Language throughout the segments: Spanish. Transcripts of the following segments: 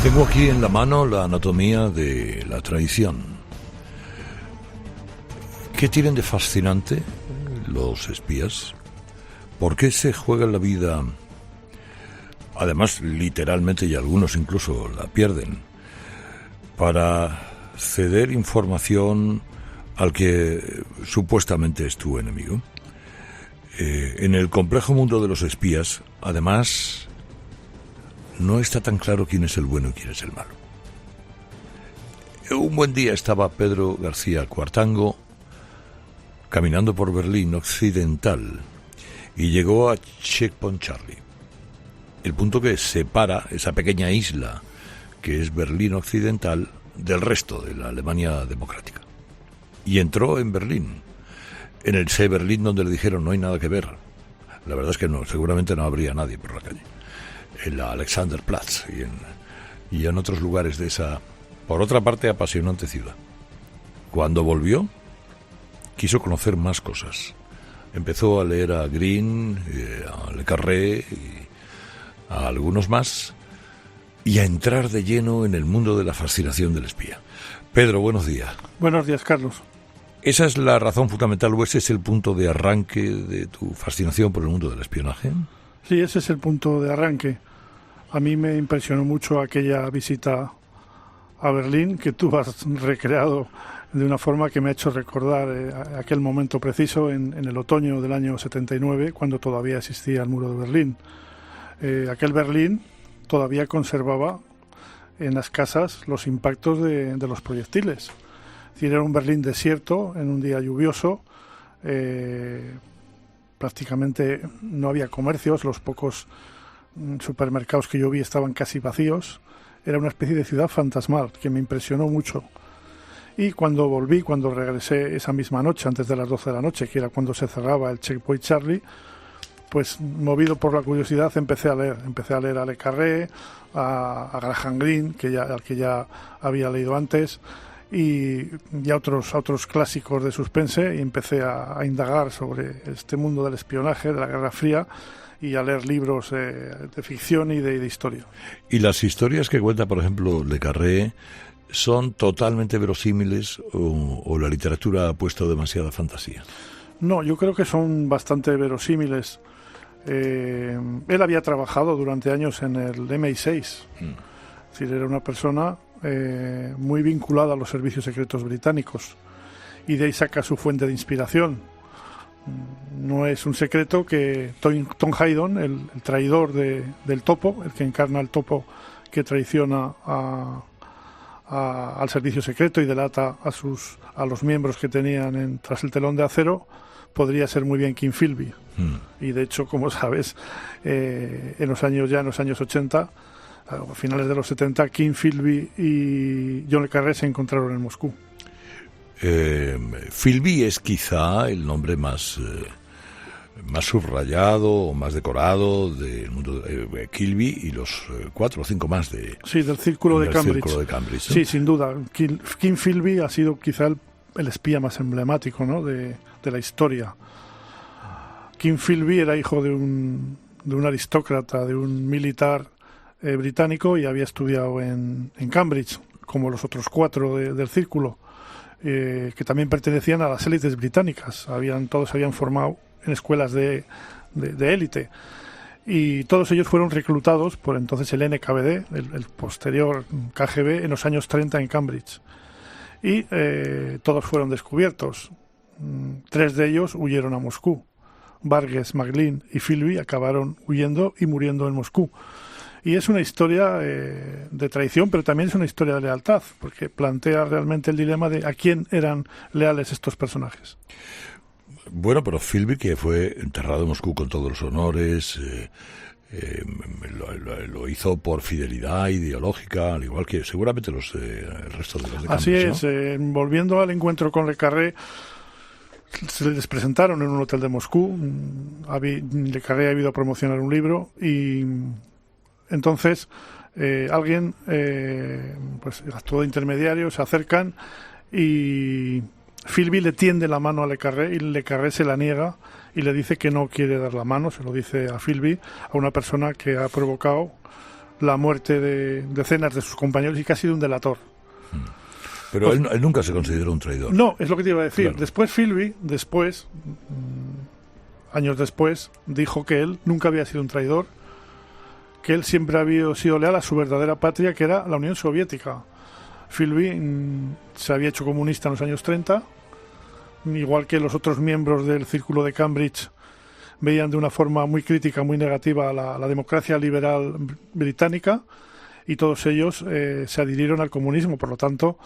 Tengo aquí en la mano la anatomía de la traición. ¿Qué tienen de fascinante los espías? ¿Por qué se juegan la vida, además literalmente, y algunos incluso la pierden, para ceder información al que supuestamente es tu enemigo? En el complejo mundo de los espías, además, no está tan claro quién es el bueno y quién es el malo. Un buen día estaba Pedro García Cuartango caminando por Berlín Occidental y llegó a Checkpoint Charlie, el punto que separa esa pequeña isla que es Berlín Occidental del resto de la Alemania democrática. Y entró en Berlín, en el Berlín donde le dijeron no hay nada que ver. La verdad es que no, seguramente no habría nadie por la calle. En la Alexanderplatz y en otros lugares de esa, por otra parte, apasionante ciudad. Cuando volvió, quiso conocer más cosas. Empezó a leer a Green, a Le Carré y a algunos más, y a entrar de lleno en el mundo de la fascinación del espía. Pedro, buenos días. Buenos días, Carlos. ¿Esa es la razón fundamental o ese es el punto de arranque de tu fascinación por el mundo del espionaje? Sí, ese es el punto de arranque. A mí me impresionó mucho aquella visita a Berlín que tú has recreado de una forma que me ha hecho recordar aquel momento preciso en el otoño del año 79, cuando todavía existía el muro de Berlín. Aquel Berlín todavía conservaba en las casas los impactos de los proyectiles. Es decir, era un Berlín desierto en un día lluvioso. Prácticamente no había comercios, los pocos supermercados que yo vi estaban casi vacíos. Era una especie de ciudad fantasmal que me impresionó mucho. Y cuando volví, cuando regresé esa misma noche, antes de las 12 de la noche, que era cuando se cerraba el Checkpoint Charlie, pues movido por la curiosidad empecé a leer a Le Carré, a Graham Greene, al que ya había leído antes, y a otros clásicos de suspense, y empecé a indagar sobre este mundo del espionaje, de la Guerra Fría, y a leer libros de ficción y de historia. ¿Y las historias que cuenta, por ejemplo, Le Carré, son totalmente verosímiles o la literatura ha puesto demasiada fantasía? No, yo creo que son bastante verosímiles. Él había trabajado durante años en el MI6. Es decir, era una persona muy vinculada a los servicios secretos británicos, y de ahí saca su fuente de inspiración. No es un secreto que Tom Haydon, el traidor del topo, el que encarna el topo que traiciona al servicio secreto y delata a los miembros que tenían tras el telón de acero, podría ser muy bien King Philby. Y de hecho, como sabes, en los años 80, a finales de los 70, King Philby y John Le Carré se encontraron en Moscú. Philby es quizá el nombre más subrayado o más decorado del mundo de Kilby y los 4 o 5 más de... Sí, del Círculo de Cambridge. ¿No? Sí, sin duda. King Philby ha sido quizá el espía más emblemático, ¿no?, de la historia. King Philby era hijo de un aristócrata, de un militar británico, y había estudiado en Cambridge, como los otros 4 del Círculo, que también pertenecían a las élites británicas. Todos se habían formado en escuelas de élite, y todos ellos fueron reclutados por entonces el NKVD, el posterior KGB, en los años 30 en Cambridge, y todos fueron descubiertos. 3 de ellos huyeron a Moscú. Vargas, Maclean y Philby acabaron huyendo y muriendo en Moscú. Y es una historia de traición, pero también es una historia de lealtad, porque plantea realmente el dilema de a quién eran leales estos personajes. Bueno, pero Philby, que fue enterrado en Moscú con todos los honores, lo hizo por fidelidad ideológica, al igual que seguramente el resto de los de Cambridge. Así es, ¿no? Volviendo al encuentro con Le Carré, se les presentaron en un hotel de Moscú. Le Carré ha ido a promocionar un libro, y entonces alguien pues actuó de intermediario, se acercan, y Philby le tiende la mano a Le Carré, y Le Carré se la niega y le dice que no quiere dar la mano. Se lo dice a Philby, a una persona que ha provocado la muerte de decenas de sus compañeros y que ha sido un delator. Pero pues, él nunca se consideró un traidor. No, es lo que te iba a decir. Claro. Después Philby, años después, dijo que él nunca había sido un traidor, que él siempre había sido leal a su verdadera patria, que era la Unión Soviética. Philby se había hecho comunista en los años 30, igual que los otros miembros del Círculo de Cambridge veían de una forma muy crítica, muy negativa a la democracia liberal británica, y todos ellos se adhirieron al comunismo. Por lo tanto,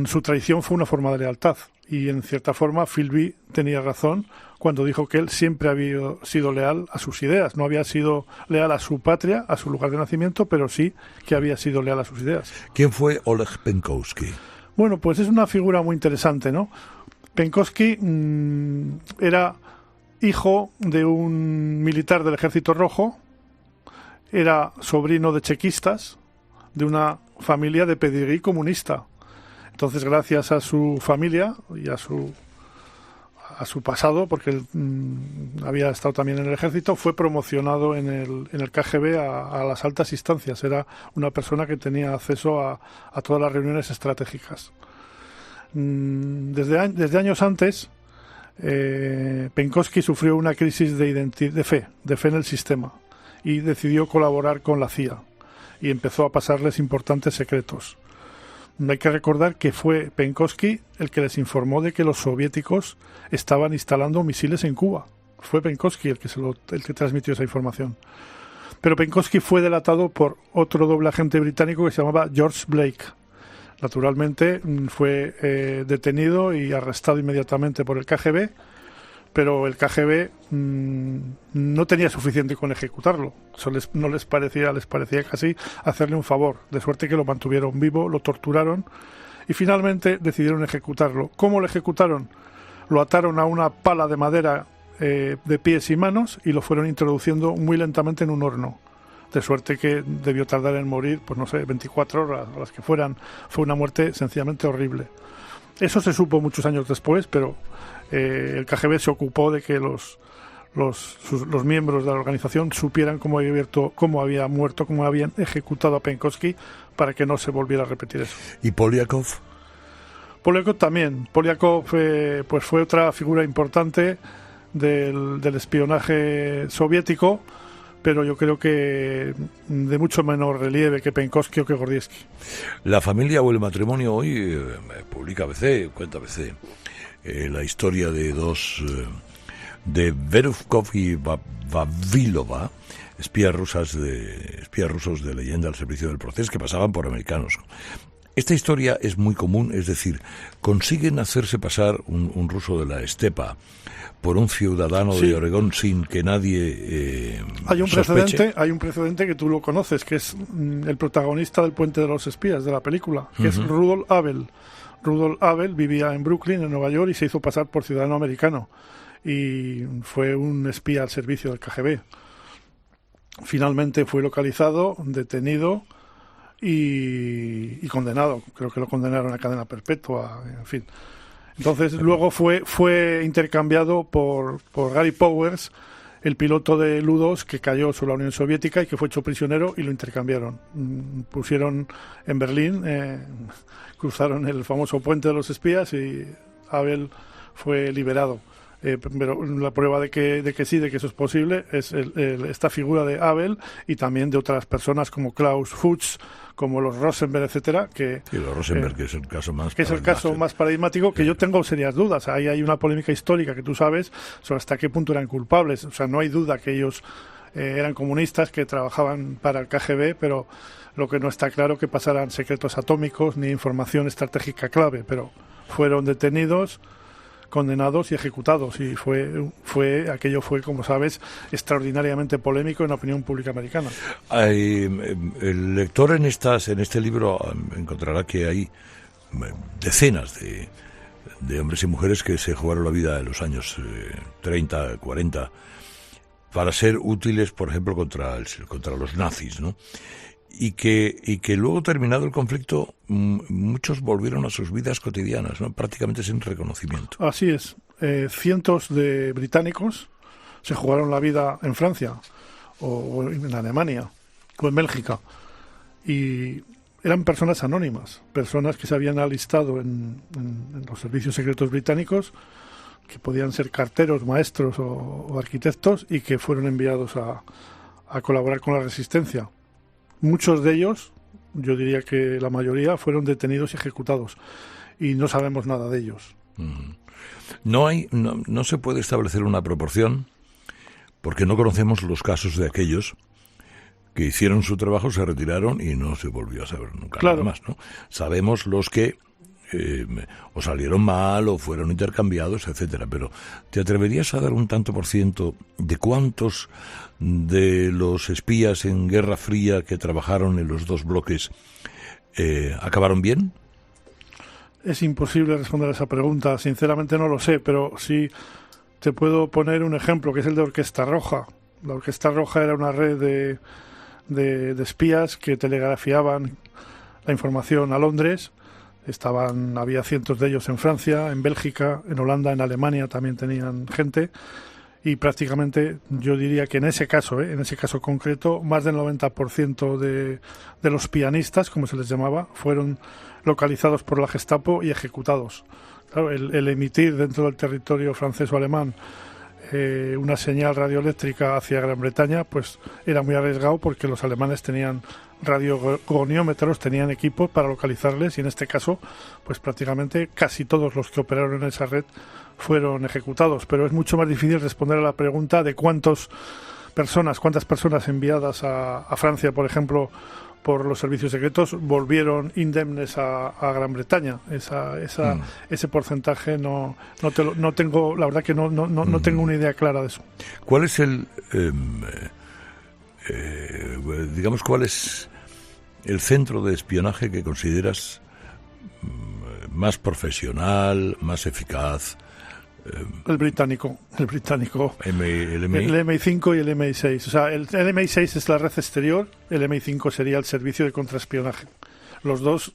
su traición fue una forma de lealtad, y en cierta forma Philby tenía razón cuando dijo que él siempre había sido leal a sus ideas. No había sido leal a su patria, a su lugar de nacimiento, pero sí que había sido leal a sus ideas. ¿Quién fue Oleg Penkovsky? Bueno, pues es una figura muy interesante, ¿no? Penkovsky era hijo de un militar del Ejército Rojo, era sobrino de chequistas, de una familia de pedigrí comunista. Entonces, gracias a su familia y a su pasado, porque él había estado también en el ejército, fue promocionado en el KGB a las altas instancias. Era una persona que tenía acceso a todas las reuniones estratégicas. Desde años antes, Penkovsky sufrió una crisis de fe en el sistema, y decidió colaborar con la CIA y empezó a pasarles importantes secretos. Hay que recordar que fue Penkovsky el que les informó de que los soviéticos estaban instalando misiles en Cuba. Fue Penkovsky el que transmitió esa información. Pero Penkovsky fue delatado por otro doble agente británico que se llamaba George Blake. Naturalmente fue detenido y arrestado inmediatamente por el KGB, pero el KGB no tenía suficiente con ejecutarlo. Eso les parecía casi hacerle un favor, de suerte que lo mantuvieron vivo, lo torturaron y finalmente decidieron ejecutarlo. ¿Cómo lo ejecutaron? Lo ataron a una pala de madera de pies y manos y lo fueron introduciendo muy lentamente en un horno, de suerte que debió tardar en morir, pues no sé, 24 horas o las que fueran. Fue una muerte sencillamente horrible. Eso se supo muchos años después, pero el KGB se ocupó de que los miembros de la organización supieran cómo había muerto, cómo habían ejecutado a Penkovsky, para que no se volviera a repetir eso. ¿Y Polyakov? Polyakov también. Polyakov pues fue otra figura importante del espionaje soviético, pero yo creo que de mucho menor relieve que Penkovsky o que Gordievsky. La familia o el matrimonio hoy publica ABC, cuenta ABC, la historia de dos, de Verukov y Vavilova, espías rusos de leyenda al servicio del proceso, que pasaban por americanos. Esta historia es muy común, es decir, consiguen hacerse pasar un ruso de la estepa por un ciudadano de Oregón sin que nadie sospeche. Hay un precedente que tú lo conoces, que es el protagonista del Puente de los Espías, de la película, que es Rudolf Abel. Rudolf Abel vivía en Brooklyn, en Nueva York, y se hizo pasar por ciudadano americano. Y fue un espía al servicio del KGB. Finalmente fue localizado, detenido y condenado. Creo que lo condenaron a cadena perpetua, en fin. Entonces luego fue intercambiado por Gary Powers, el piloto de Lu-2 que cayó sobre la Unión Soviética y que fue hecho prisionero, y lo intercambiaron. Pusieron en Berlín, cruzaron el famoso Puente de los Espías y Abel fue liberado. Pero la prueba de que eso es posible es esta figura de Abel, y también de otras personas como Klaus Fuchs, como los Rosenberg, etcétera, que los Rosenberg, que es el caso más paradigmático, que yo tengo serias dudas. Ahí hay una polémica histórica que tú sabes sobre hasta qué punto eran culpables. O sea, no hay duda que ellos eran comunistas que trabajaban para el KGB, pero lo que no está claro que pasaran secretos atómicos ni información estratégica clave, pero fueron detenidos, condenados y ejecutados, y aquello fue, como sabes, extraordinariamente polémico en la opinión pública americana. El lector en este libro encontrará que hay decenas de hombres y mujeres que se jugaron la vida en los años 30, 40 para ser útiles, por ejemplo, contra los nazis, ¿no? Y que luego, terminado el conflicto, muchos volvieron a sus vidas cotidianas, ¿no? Prácticamente sin reconocimiento. Así es. Cientos de británicos se jugaron la vida en Francia, o en Alemania, o en Bélgica, y eran personas anónimas, personas que se habían alistado en los servicios secretos británicos, que podían ser carteros, maestros o arquitectos, y que fueron enviados a colaborar con la resistencia. Muchos de ellos, yo diría que la mayoría, fueron detenidos y ejecutados, y no sabemos nada de ellos. No se puede establecer una proporción, porque no conocemos los casos de aquellos que hicieron su trabajo, se retiraron y no se volvió a saber nunca nada más, ¿no? Sabemos los que o salieron mal o fueron intercambiados, etcétera, pero ¿te atreverías a dar un tanto por ciento de cuántos de los espías en Guerra Fría que trabajaron en los dos bloques acabaron bien? Es imposible responder a esa pregunta, sinceramente no lo sé, pero sí te puedo poner un ejemplo, que es el de Orquesta Roja. La Orquesta Roja era una red de espías que telegrafiaban la información a Londres. Había cientos de ellos en Francia, en Bélgica, en Holanda, en Alemania también tenían gente, y prácticamente yo diría que en ese caso concreto, más del 90% de los pianistas, como se les llamaba, fueron localizados por la Gestapo y ejecutados. Claro, el emitir dentro del territorio francés o alemán una señal radioeléctrica hacia Gran Bretaña, pues era muy arriesgado, porque los alemanes tenían radiogoniómetros, tenían equipos para localizarles, y en este caso, pues prácticamente casi todos los que operaron en esa red fueron ejecutados. Pero es mucho más difícil responder a la pregunta de cuántas personas enviadas a Francia, por ejemplo, por los servicios secretos, volvieron indemnes a Gran Bretaña. Ese porcentaje no tengo, la verdad que no tengo una idea clara de eso. ¿Cuál es cuál es el centro de espionaje que consideras más profesional, más eficaz? El británico. ¿El MI? El MI5 y el MI6. O sea, el MI6 es la red exterior, el MI5 sería el servicio de contraespionaje. Los dos,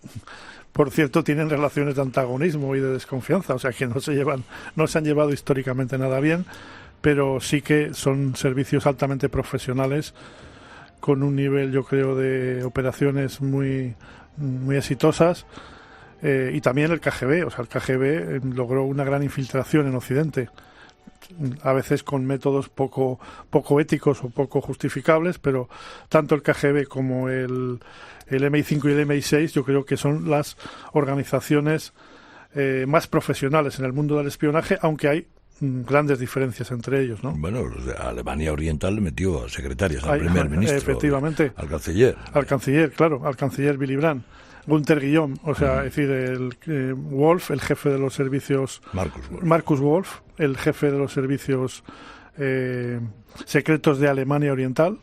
por cierto, tienen relaciones de antagonismo y de desconfianza, o sea que no se han llevado históricamente nada bien, pero sí que son servicios altamente profesionales, con un nivel, yo creo, de operaciones muy, muy exitosas. Y también el KGB, o sea, el KGB logró una gran infiltración en Occidente, a veces con métodos poco éticos o poco justificables, pero tanto el KGB como el MI5 y el MI6 yo creo que son las organizaciones más profesionales en el mundo del espionaje, aunque hay grandes diferencias entre ellos, ¿no? Bueno, Alemania Oriental metió a secretarias al primer ministro. Efectivamente. Al canciller. Al canciller Willy Brandt. Gunther Guillaume, o sea, es decir, Wolf, el jefe de los servicios... Markus Wolf, el jefe de los servicios secretos de Alemania Oriental,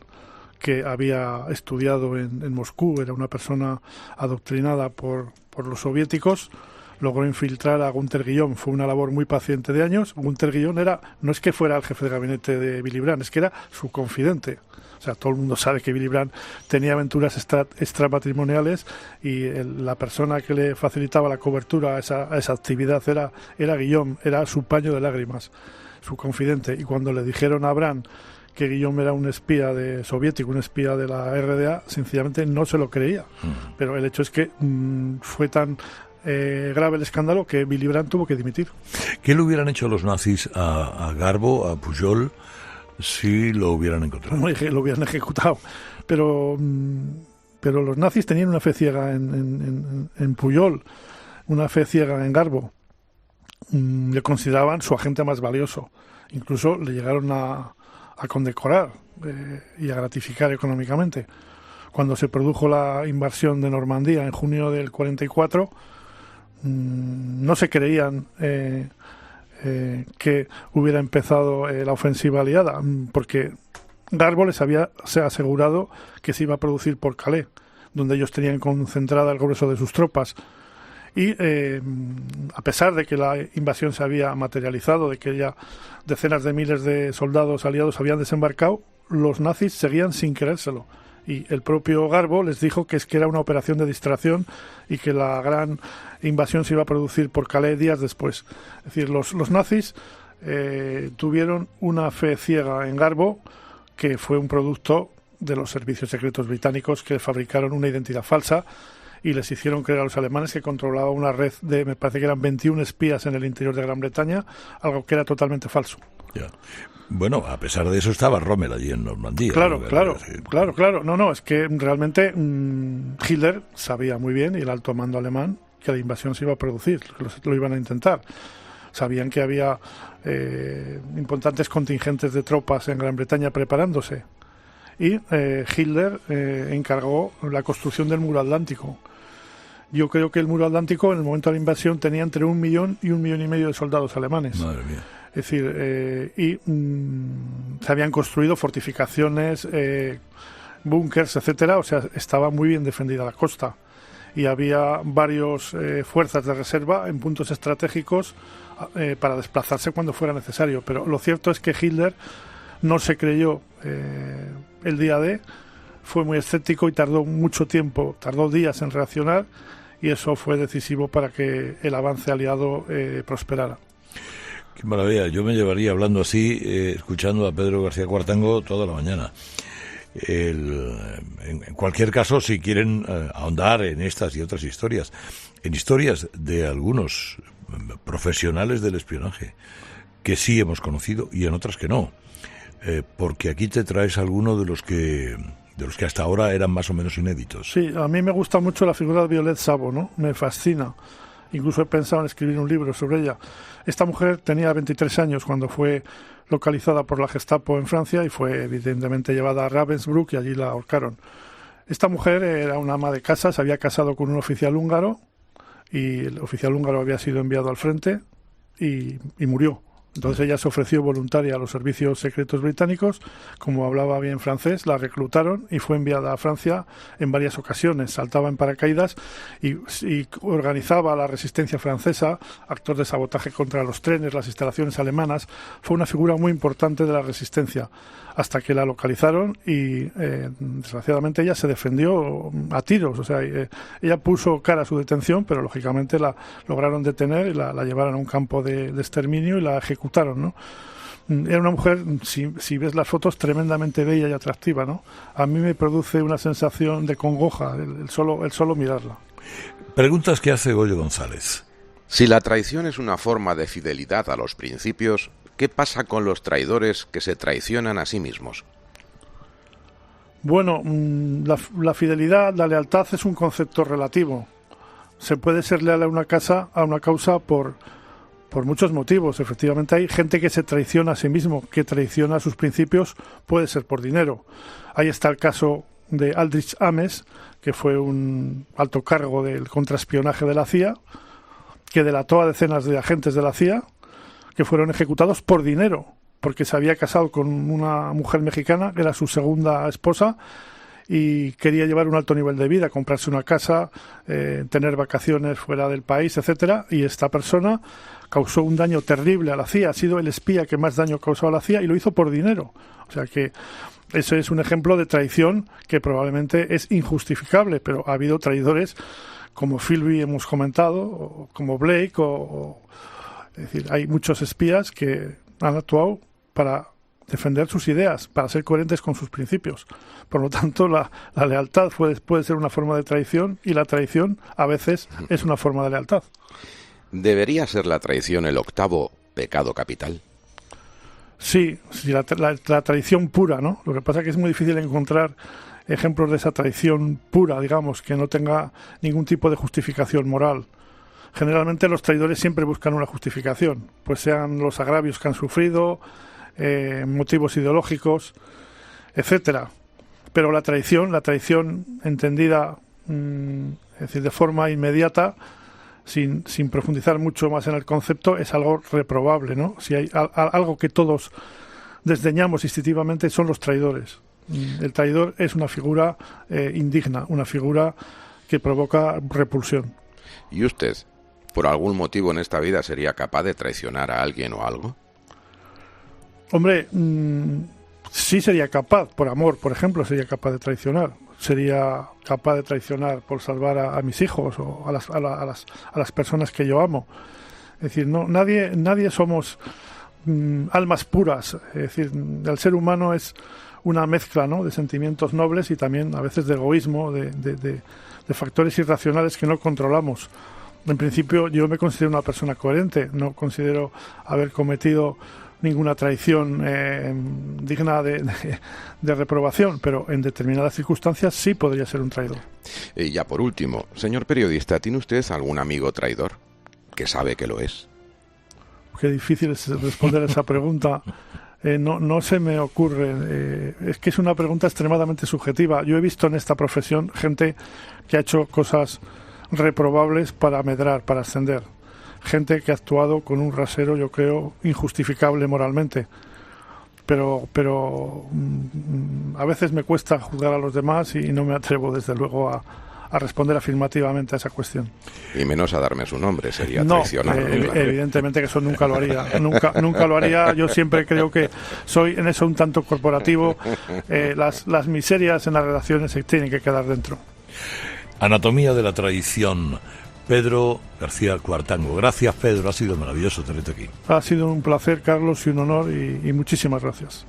que había estudiado en Moscú, era una persona adoctrinada por los soviéticos, logró infiltrar a Gunther Guillaume. Fue una labor muy paciente de años. Gunther Guillaume no es que fuera el jefe de gabinete de Willy Brandt, es que era su confidente. O sea, todo el mundo sabe que Willy Brandt tenía aventuras extramatrimoniales, y la persona que le facilitaba la cobertura a esa actividad era Guillaume, era su paño de lágrimas, su confidente. Y cuando le dijeron a Brandt que Guillaume era un espía soviético, un espía de la RDA, sencillamente no se lo creía. Pero el hecho es que fue tan grave el escándalo que Willy Brandt tuvo que dimitir. ¿Qué le hubieran hecho los nazis a Garbo, a Pujol, si lo hubieran encontrado? Lo hubieran ejecutado, pero los nazis tenían una fe ciega en Pujol, una fe ciega en Garbo. Le consideraban su agente más valioso, incluso le llegaron a condecorar y a gratificar económicamente. Cuando se produjo la invasión de Normandía en junio del 44, no se creían que hubiera empezado la ofensiva aliada, porque Garbo les había asegurado que se iba a producir por Calais, donde ellos tenían concentrada el grueso de sus tropas. Y a pesar de que la invasión se había materializado, de que ya decenas de miles de soldados aliados habían desembarcado, los nazis seguían sin creérselo. Y el propio Garbo les dijo que era una operación de distracción y que la gran invasión se iba a producir por Calais días después. Es decir, los nazis tuvieron una fe ciega en Garbo, que fue un producto de los servicios secretos británicos, que fabricaron una identidad falsa y les hicieron creer a los alemanes que controlaba una red de, me parece que eran 21 espías en el interior de Gran Bretaña, algo que era totalmente falso. Ya. Bueno, a pesar de eso estaba Rommel allí en Normandía. Claro. ¿no? No, es que realmente Hitler sabía muy bien, y el alto mando alemán, que la invasión se iba a producir, lo iban a intentar. Sabían que había importantes contingentes de tropas en Gran Bretaña preparándose. Y Hitler encargó la construcción del muro atlántico. Yo creo que el muro atlántico, en el momento de la invasión, tenía entre 1 millón y 1,5 millones de soldados alemanes. Madre mía. Es decir, se habían construido fortificaciones, búnkers, etcétera. O sea, estaba muy bien defendida la costa. Y había varias fuerzas de reserva en puntos estratégicos para desplazarse cuando fuera necesario. Pero lo cierto es que Hitler no se creyó el día D, fue muy escéptico y tardó mucho tiempo, tardó días en reaccionar, y eso fue decisivo para que el avance aliado prosperara. Qué maravilla, yo me llevaría hablando así, escuchando a Pedro García Cuartango toda la mañana. En cualquier caso, si quieren ahondar en estas y otras historias, en historias de algunos profesionales del espionaje que sí hemos conocido y en otras que no, porque aquí te traes alguno de los que hasta ahora eran más o menos inéditos. Sí, a mí me gusta mucho la figura de Violet Savo, ¿no? Me fascina. Incluso he pensado en escribir un libro sobre ella. Esta mujer tenía 23 años cuando fue localizada por la Gestapo en Francia y fue evidentemente llevada a Ravensbrück y allí la ahorcaron. Esta mujer era una ama de casa, se había casado con un oficial húngaro y el oficial húngaro había sido enviado al frente y murió. Entonces ella se ofreció voluntaria a los servicios secretos británicos. Como hablaba bien francés, la reclutaron y fue enviada a Francia en varias ocasiones. Saltaba en paracaídas y organizaba la resistencia francesa, actos de sabotaje contra los trenes, las instalaciones alemanas. Fue una figura muy importante de la resistencia hasta que la localizaron y desgraciadamente ella se defendió a tiros. O sea, ella puso cara a su detención, pero lógicamente la lograron detener y la llevaron a un campo de exterminio y la ejecutaron, ¿no? Era una mujer, si ves las fotos, tremendamente bella y atractiva, ¿no? A mí me produce una sensación de congoja el solo mirarla. Preguntas que hace Goyo González. Si la traición es una forma de fidelidad a los principios, ¿qué pasa con los traidores que se traicionan a sí mismos? Bueno, la fidelidad, la lealtad es un concepto relativo. Se puede ser leal a una causa por muchos motivos. Efectivamente, hay gente que se traiciona a sí mismo, que traiciona sus principios, puede ser por dinero. Ahí está el caso de Aldrich Ames, que fue un alto cargo del contraespionaje de la CIA, que delató a decenas de agentes de la CIA, que fueron ejecutados por dinero, porque se había casado con una mujer mexicana, que era su segunda esposa, y quería llevar un alto nivel de vida, comprarse una casa, tener vacaciones fuera del país, etcétera, y esta persona causó un daño terrible a la CIA, ha sido el espía que más daño causó a la CIA y lo hizo por dinero. O sea que ese es un ejemplo de traición que probablemente es injustificable, pero ha habido traidores como Philby hemos comentado, o como Blake, es decir, hay muchos espías que han actuado para defender sus ideas, para ser coherentes con sus principios. Por lo tanto, la lealtad puede ser una forma de traición y la traición a veces es una forma de lealtad. ¿Debería ser la traición el octavo pecado capital? Sí, la traición pura, ¿no? Lo que pasa es que es muy difícil encontrar ejemplos de esa traición pura, digamos, que no tenga ningún tipo de justificación moral. Generalmente los traidores siempre buscan una justificación, pues sean los agravios que han sufrido, motivos ideológicos, etcétera. Pero la traición entendida, es decir, de forma inmediata, sin profundizar mucho más en el concepto, es algo reprobable, ¿no? Si hay algo que todos desdeñamos instintivamente son los traidores. El traidor es una figura indigna, una figura que provoca repulsión. ¿Y usted, por algún motivo en esta vida, sería capaz de traicionar a alguien o algo? Hombre, sí sería capaz, por amor, por ejemplo, sería capaz de traicionar. Sería capaz de traicionar por salvar a mis hijos o a las personas que yo amo. Es decir, no, nadie somos almas puras. Es decir, el ser humano es una mezcla, ¿no?, de sentimientos nobles y también a veces de egoísmo, de factores irracionales que no controlamos. En principio yo me considero una persona coherente, no considero haber cometido ninguna traición digna de reprobación, pero en determinadas circunstancias sí podría ser un traidor. Y ya por último, señor periodista, ¿tiene usted algún amigo traidor que sabe que lo es? Qué difícil es responder esa pregunta. No se me ocurre. Es que es una pregunta extremadamente subjetiva. Yo he visto en esta profesión gente que ha hecho cosas reprobables para medrar, para ascender. Gente que ha actuado con un rasero, yo creo, injustificable moralmente. Pero a veces me cuesta juzgar a los demás y no me atrevo, desde luego, a responder afirmativamente a esa cuestión. Y menos a darme su nombre, sería traicionarlo. Claro. Evidentemente que eso nunca lo haría. Nunca lo haría. Yo siempre creo que soy en eso un tanto corporativo. Las miserias en las relaciones se tienen que quedar dentro. Anatomía de la traición. Pedro García Cuartango. Gracias, Pedro. Ha sido maravilloso tenerte aquí. Ha sido un placer, Carlos, y un honor, y muchísimas gracias.